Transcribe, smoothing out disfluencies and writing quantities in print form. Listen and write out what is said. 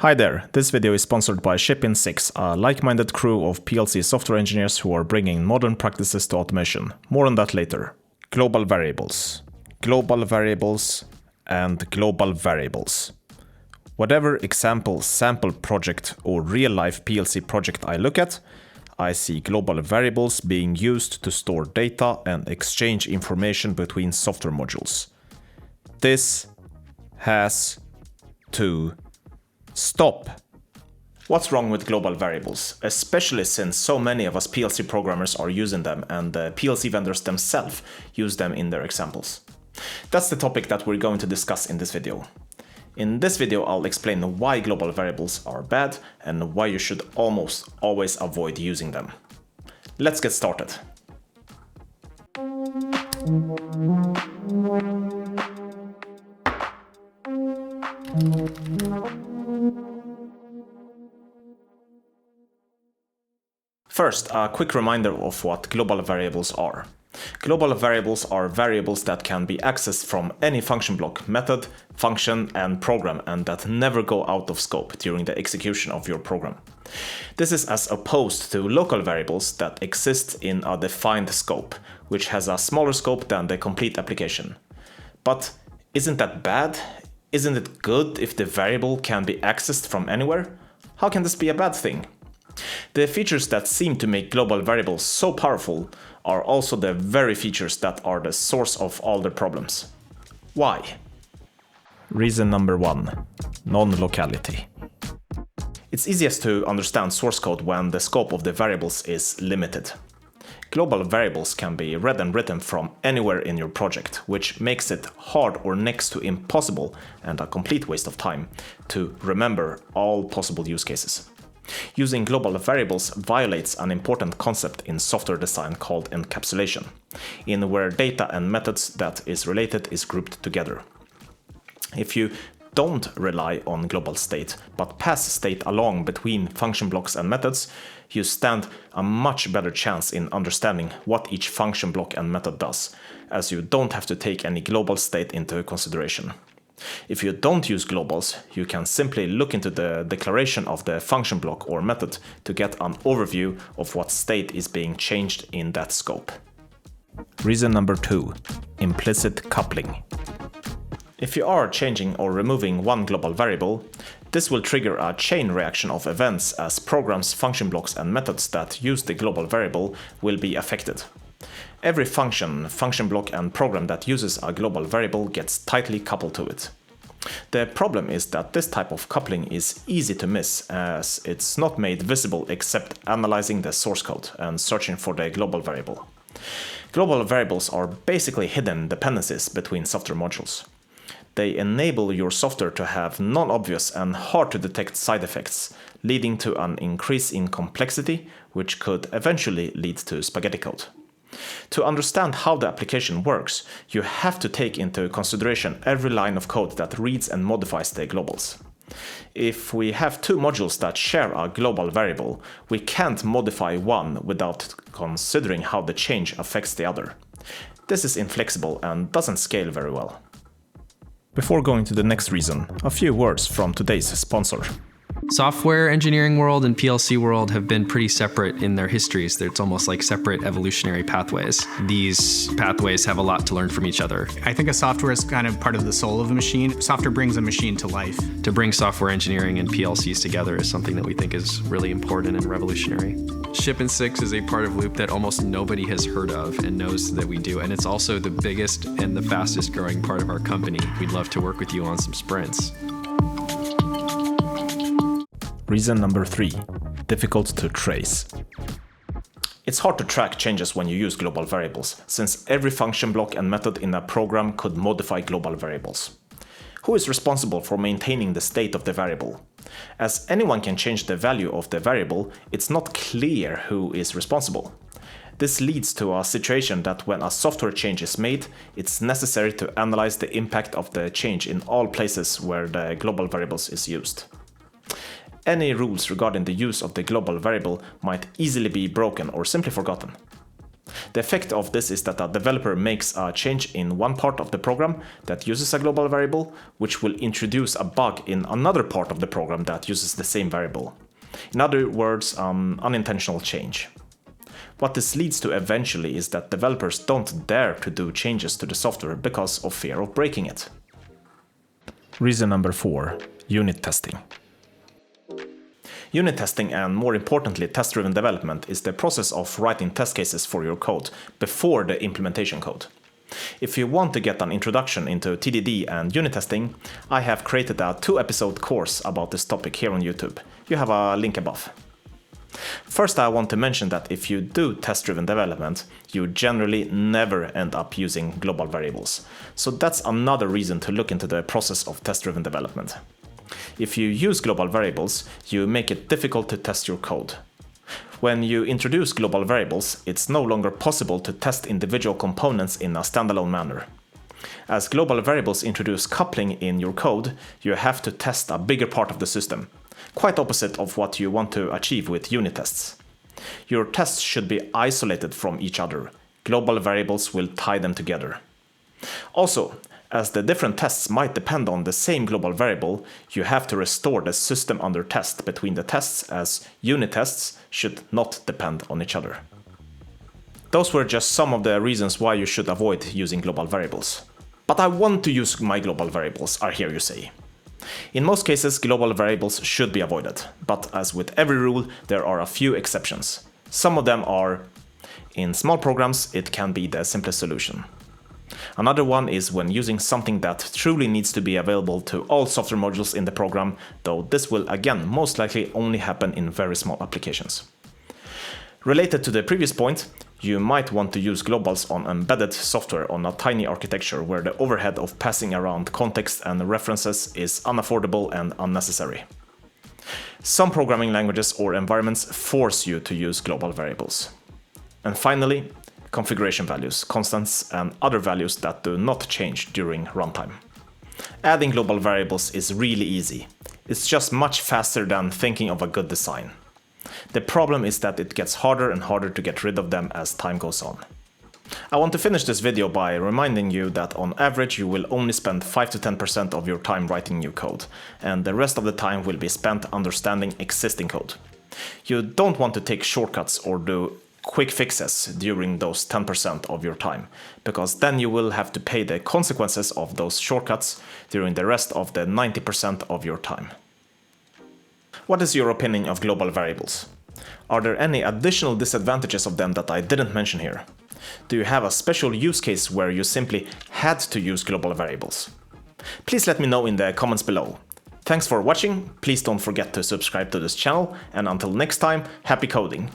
Hi there, this video is sponsored by Ship-in-6, a like-minded crew of PLC software engineers who are bringing modern practices to automation. More on that later. Global variables, and global variables. Whatever example, sample project or real-life PLC project I look at, I see global variables being used to store data and exchange information between software modules. This has to stop. What's wrong with global variables, especially since so many of us PLC programmers are using them and the PLC vendors themselves use them in their examples? That's the topic that we're going to discuss in this video. In this video, I'll explain why global variables are bad and why you should almost always avoid using them. Let's get started. First, a quick reminder of what global variables are. Global variables are variables that can be accessed from any function block, method, function, and program, and that never go out of scope during the execution of your program. This is as opposed to local variables that exist in a defined scope, which has a smaller scope than the complete application. But isn't that bad? Isn't it good if the variable can be accessed from anywhere? How can this be a bad thing? The features that seem to make global variables so powerful are also the very features that are the source of all their problems. Why? Reason number 1. Non-locality. It's easiest to understand source code when the scope of the variables is limited. Global variables can be read and written from anywhere in your project, which makes it hard or next to impossible and a complete waste of time to remember all possible use cases. Using global variables violates an important concept in software design called encapsulation, in where data and methods that is related is grouped together. If you don't rely on global state, but pass state along between function blocks and methods, you stand a much better chance in understanding what each function block and method does, as you don't have to take any global state into consideration. If you don't use globals, you can simply look into the declaration of the function block or method to get an overview of what state is being changed in that scope. Reason number 2. Implicit coupling. If you are changing or removing one global variable, this will trigger a chain reaction of events as programs, function blocks, and methods that use the global variable will be affected. Every function block, and program that uses a global variable gets tightly coupled to it. The problem is that this type of coupling is easy to miss, as it's not made visible except analyzing the source code and searching for the global variable. Global variables are basically hidden dependencies between software modules. They enable your software to have non-obvious and hard-to-detect side effects, leading to an increase in complexity, which could eventually lead to spaghetti code. To understand how the application works, you have to take into consideration every line of code that reads and modifies the globals. If we have two modules that share a global variable, we can't modify one without considering how the change affects the other. This is inflexible and doesn't scale very well. Before going to the next reason, a few words from today's sponsor. Software engineering world and PLC world have been pretty separate in their histories. It's almost like separate evolutionary pathways. These pathways have a lot to learn from each other. I think a software is kind of part of the soul of a machine. Software brings a machine to life. To bring software engineering and PLCs together is something that we think is really important and revolutionary. Ship-in-6 is a part of Loop that almost nobody has heard of and knows that we do. And it's also the biggest and the fastest growing part of our company. We'd love to work with you on some sprints. Reason number 3. Difficult to trace. It's hard to track changes when you use global variables, since every function block and method in a program could modify global variables. Who is responsible for maintaining the state of the variable? As anyone can change the value of the variable, it's not clear who is responsible. This leads to a situation that when a software change is made, it's necessary to analyze the impact of the change in all places where the global variables is used. Any rules regarding the use of the global variable might easily be broken or simply forgotten. The effect of this is that a developer makes a change in one part of the program that uses a global variable, which will introduce a bug in another part of the program that uses the same variable. In other words, unintentional change. What this leads to eventually is that developers don't dare to do changes to the software because of fear of breaking it. Reason number 4. Unit testing. Unit testing, and more importantly test-driven development, is the process of writing test cases for your code before the implementation code. If you want to get an introduction into TDD and unit testing, I have created a 2-episode course about this topic here on YouTube. You have a link above. First, I want to mention that if you do test-driven development, you generally never end up using global variables. So that's another reason to look into the process of test-driven development. If you use global variables, you make it difficult to test your code. When you introduce global variables, it's no longer possible to test individual components in a standalone manner. As global variables introduce coupling in your code, you have to test a bigger part of the system. Quite opposite of what you want to achieve with unit tests. Your tests should be isolated from each other. Global variables will tie them together. Also, as the different tests might depend on the same global variable, you have to restore the system under test between the tests, as unit tests should not depend on each other. Those were just some of the reasons why you should avoid using global variables. But I want to use my global variables, I hear you say. In most cases, global variables should be avoided, but as with every rule, there are a few exceptions. Some of them are, in small programs, it can be the simplest solution. Another one is when using something that truly needs to be available to all software modules in the program, though this will again most likely only happen in very small applications. Related to the previous point, you might want to use globals on embedded software on a tiny architecture where the overhead of passing around context and references is unaffordable and unnecessary. Some programming languages or environments force you to use global variables. And finally, configuration values, constants, and other values that do not change during runtime. Adding global variables is really easy. It's just much faster than thinking of a good design. The problem is that it gets harder and harder to get rid of them as time goes on. I want to finish this video by reminding you that on average you will only spend 5 to 10% of your time writing new code, and the rest of the time will be spent understanding existing code. You don't want to take shortcuts or do quick fixes during those 10% of your time, because then you will have to pay the consequences of those shortcuts during the rest of the 90% of your time. What is your opinion of global variables? Are there any additional disadvantages of them that I didn't mention here? Do you have a special use case where you simply had to use global variables? Please let me know in the comments below. Thanks for watching, please don't forget to subscribe to this channel, and until next time, happy coding!